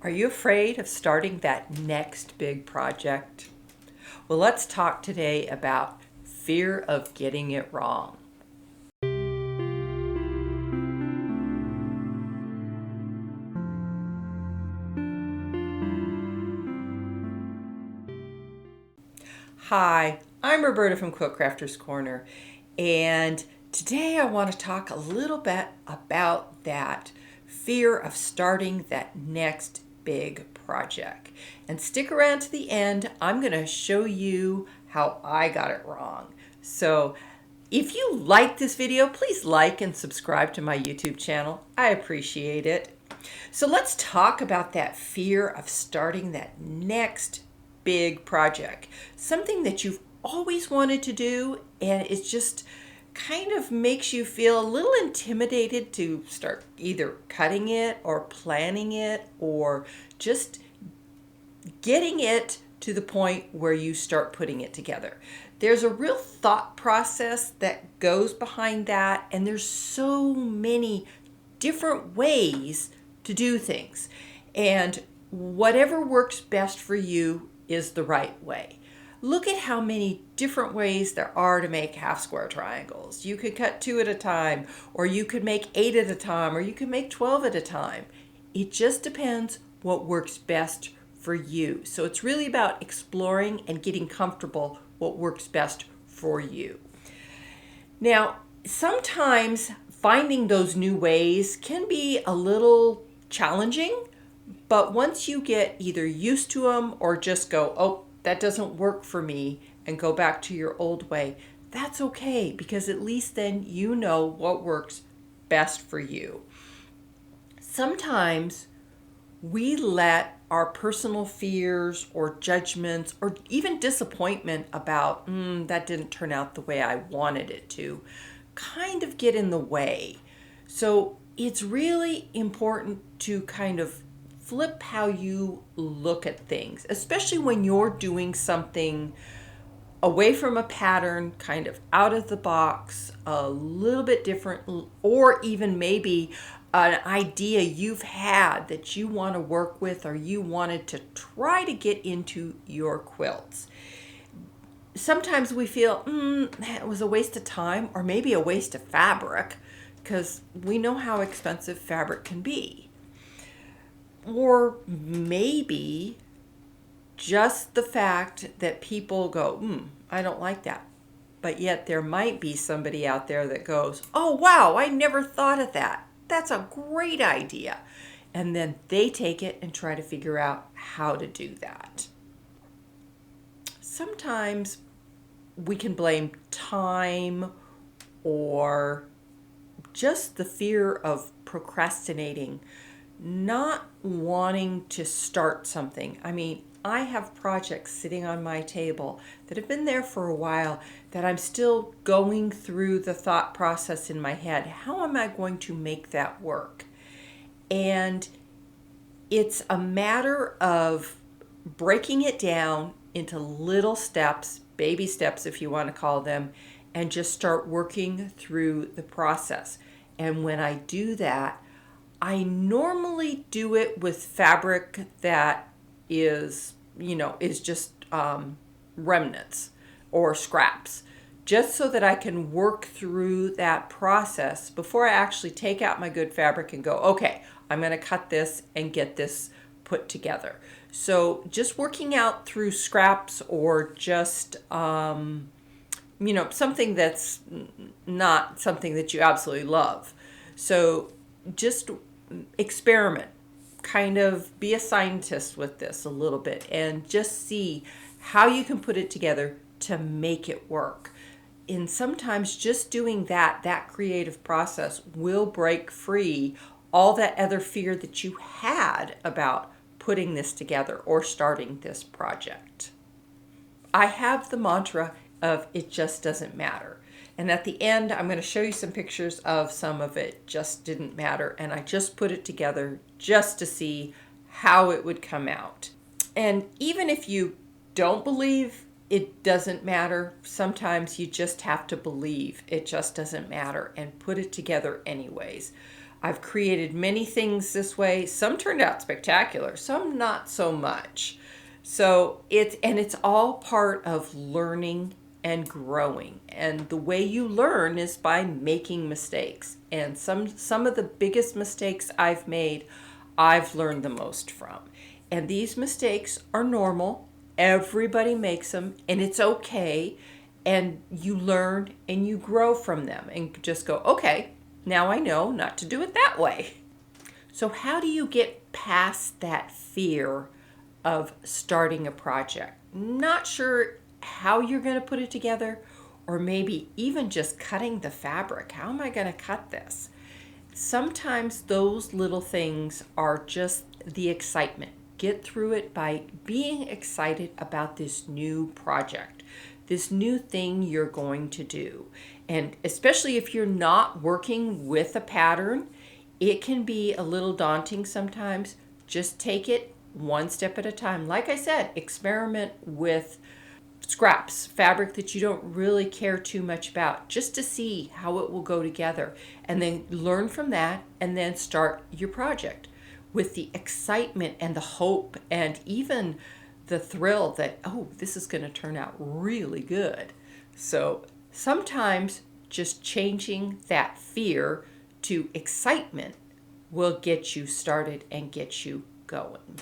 Are you afraid of starting that next big project? Well, let's talk today about fear of getting it wrong. Hi, I'm Roberta from Quilt Crafters Corner, and today I want to talk a little bit about that fear of starting that next big project. And stick around to the end. I'm going to show you how I got it wrong. So if you like this video, please like and subscribe to my YouTube channel. I appreciate it. So let's talk about that fear of starting that next big project, something that you've always wanted to do, and it just kind of makes you feel a little intimidated to start either cutting it or planning it or just getting it to the point where you start putting it together. There's a real thought process that goes behind that, and there's so many different ways to do things. And whatever works best for you is the right way. Look at how many different ways there are to make half square triangles. You could cut 2 at a time, or you could make 8 at a time, or you could make 12 at a time. It just depends what works best for you. So it's really about exploring and getting comfortable what works best for you. Now, sometimes finding those new ways can be a little challenging, but once you get either used to them or just go, oh, that doesn't work for me, and go back to your old way, that's okay, because at least then you know what works best for you. Sometimes we let our personal fears or judgments or even disappointment about, that didn't turn out the way I wanted it to, kind of get in the way. So it's really important to kind of flip how you look at things, especially when you're doing something away from a pattern, kind of out of the box, a little bit different, or even maybe an idea you've had that you want to work with or you wanted to try to get into your quilts. Sometimes we feel, that was a waste of time or maybe a waste of fabric, because we know how expensive fabric can be. Or maybe just the fact that people go, I don't like that. But yet there might be somebody out there that goes, oh, wow, I never thought of that. That's a great idea. And then they take it and try to figure out how to do that. Sometimes we can blame time or just the fear of procrastinating, not wanting to start something. I mean, I have projects sitting on my table that have been there for a while that I'm still going through the thought process in my head. How am I going to make that work? And it's a matter of breaking it down into little steps, baby steps if you want to call them, and just start working through the process. And when I do that, I normally do it with fabric that is just remnants or scraps, just so that I can work through that process before I actually take out my good fabric and go, okay, I'm going to cut this and get this put together. So just working out through scraps or just something that's not something that you absolutely love. So just experiment, kind of be a scientist with this a little bit and just see how you can put it together to make it work. And sometimes just doing that creative process will break free all that other fear that you had about putting this together or starting this project. I have the mantra of it just doesn't matter. And at the end, I'm going to show you some pictures of some of it just didn't matter. And I just put it together just to see how it would come out. And even if you don't believe it doesn't matter, sometimes you just have to believe it just doesn't matter and put it together anyways. I've created many things this way. Some turned out spectacular, some not so much. So it's all part of learning and growing. And the way you learn is by making mistakes. And some of the biggest mistakes I've made, I've learned the most from. And these mistakes are normal. Everybody makes them, and it's okay. And you learn and you grow from them and just go, okay, now I know not to do it that way. So how do you get past that fear of starting a project? Not sure how you're going to put it together, or maybe even just cutting the fabric. How am I going to cut this? Sometimes those little things are just the excitement. Get through it by being excited about this new project, this new thing you're going to do. And especially if you're not working with a pattern, it can be a little daunting sometimes. Just take it one step at a time. Like I said, experiment with scraps, fabric that you don't really care too much about, just to see how it will go together. And then learn from that and then start your project with the excitement and the hope and even the thrill that, oh, this is going to turn out really good. So sometimes just changing that fear to excitement will get you started and get you going.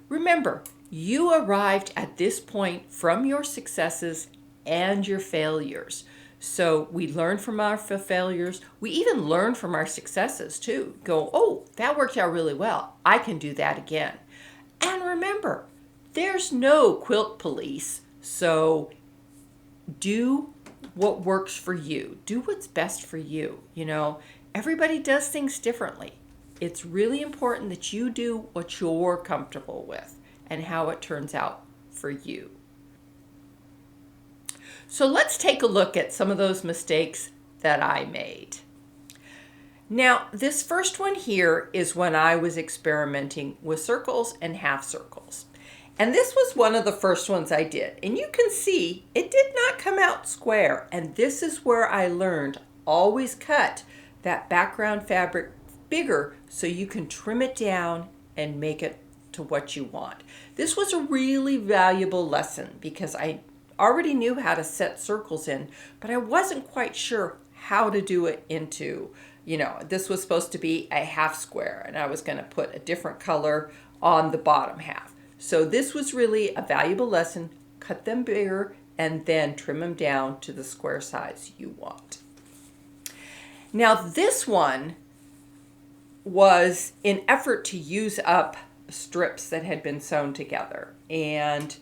Remember, you arrived at this point from your successes and your failures. So we learn from our failures. We even learn from our successes too. Go, oh, that worked out really well. I can do that again. And remember, there's no quilt police. So do what works for you. Do what's best for you. You know, everybody does things differently. It's really important that you do what you're comfortable with and how it turns out for you. So let's take a look at some of those mistakes that I made. Now, this first one here is when I was experimenting with circles and half circles. And this was one of the first ones I did. And you can see it did not come out square. And this is where I learned, always cut that background fabric bigger so you can trim it down and make it to what you want. This was a really valuable lesson because I already knew how to set circles in, but I wasn't quite sure how to do it into, this was supposed to be a half square and I was going to put a different color on the bottom half. So this was really a valuable lesson. Cut them bigger and then trim them down to the square size you want. Now this one was an effort to use up strips that had been sewn together. And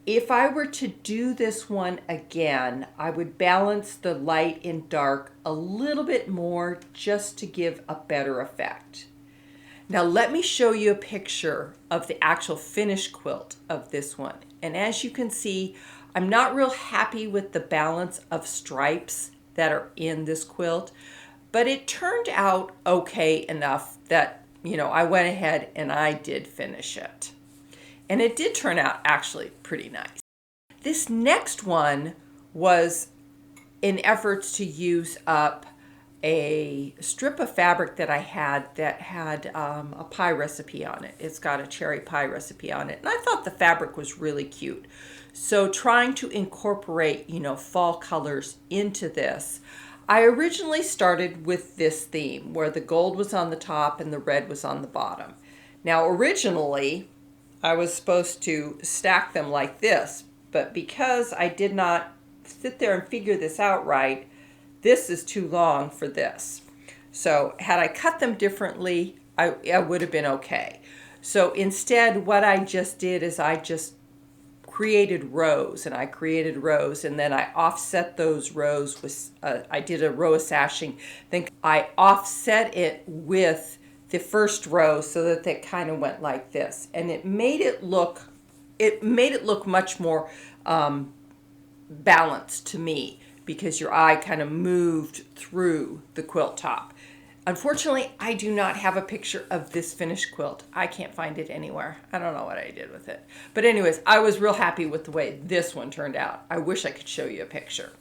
if I were to do this one again, I would balance the light and dark a little bit more just to give a better effect. Now let me show you a picture of the actual finished quilt of this one. And as you can see, I'm not real happy with the balance of stripes that are in this quilt, but it turned out okay enough that, I went ahead and I did finish it. And it did turn out actually pretty nice. This next one was in efforts to use up a strip of fabric that I had that had a pie recipe on it. It's got a cherry pie recipe on it. And I thought the fabric was really cute. So trying to incorporate, fall colors into this, I originally started with this theme where the gold was on the top and the red was on the bottom. Now originally I was supposed to stack them like this, but because I did not sit there and figure this out right, this is too long for this. So had I cut them differently, I would have been okay. So instead what I just did is I just created rows, and then I offset those rows with, I did a row of sashing, then I offset it with the first row so that they kind of went like this, and it made it look much more balanced to me because your eye kind of moved through the quilt top. Unfortunately, I do not have a picture of this finished quilt. I can't find it anywhere. I don't know what I did with it. But anyways, I was real happy with the way this one turned out. I wish I could show you a picture.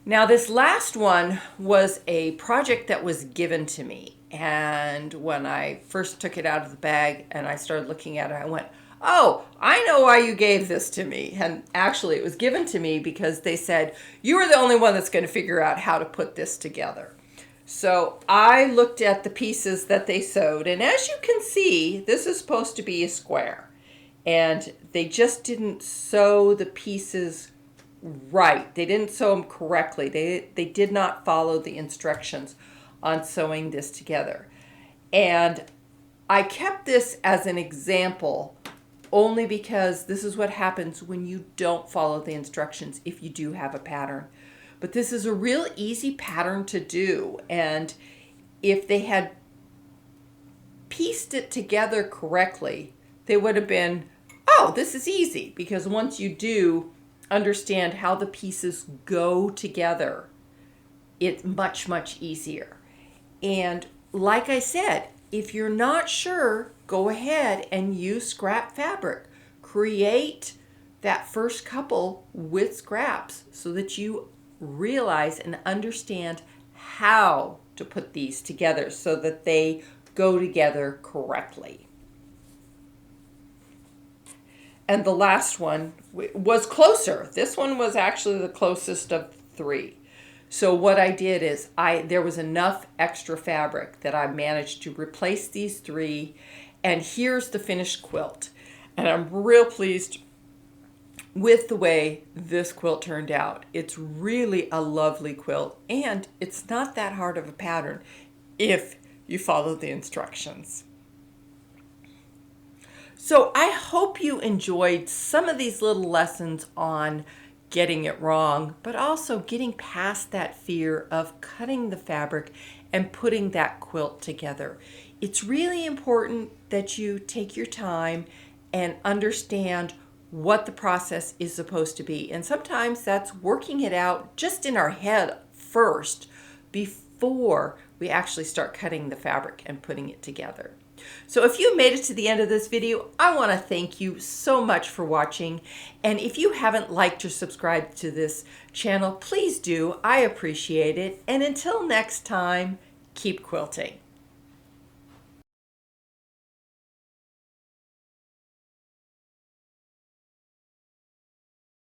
Now, this last one was a project that was given to me. And when I first took it out of the bag and I started looking at it, I went, oh, I know why you gave this to me. And actually, it was given to me because they said, you are the only one that's going to figure out how to put this together. So I looked at the pieces that they sewed. And as you can see, this is supposed to be a square. And they just didn't sew the pieces right. They didn't sew them correctly. They did not follow the instructions on sewing this together. And I kept this as an example only because this is what happens when you don't follow the instructions if you do have a pattern. But this is a real easy pattern to do. And if they had pieced it together correctly, they would have been, oh, this is easy. Because once you do understand how the pieces go together, it's much, much easier. And like I said, if you're not sure, go ahead and use scrap fabric. Create that first couple with scraps so that you realize and understand how to put these together so that they go together correctly. And the last one was closer. This one was actually the closest of three. So what I did is there was enough extra fabric that I managed to replace these three. And here's the finished quilt. And I'm real pleased with the way this quilt turned out. It's really a lovely quilt. And it's not that hard of a pattern if you follow the instructions. So I hope you enjoyed some of these little lessons on getting it wrong, but also getting past that fear of cutting the fabric and putting that quilt together. It's really important that you take your time and understand what the process is supposed to be. And sometimes that's working it out just in our head first before we actually start cutting the fabric and putting it together. So if you made it to the end of this video, I want to thank you so much for watching. And if you haven't liked or subscribed to this channel, please do. I appreciate it. And until next time, keep quilting.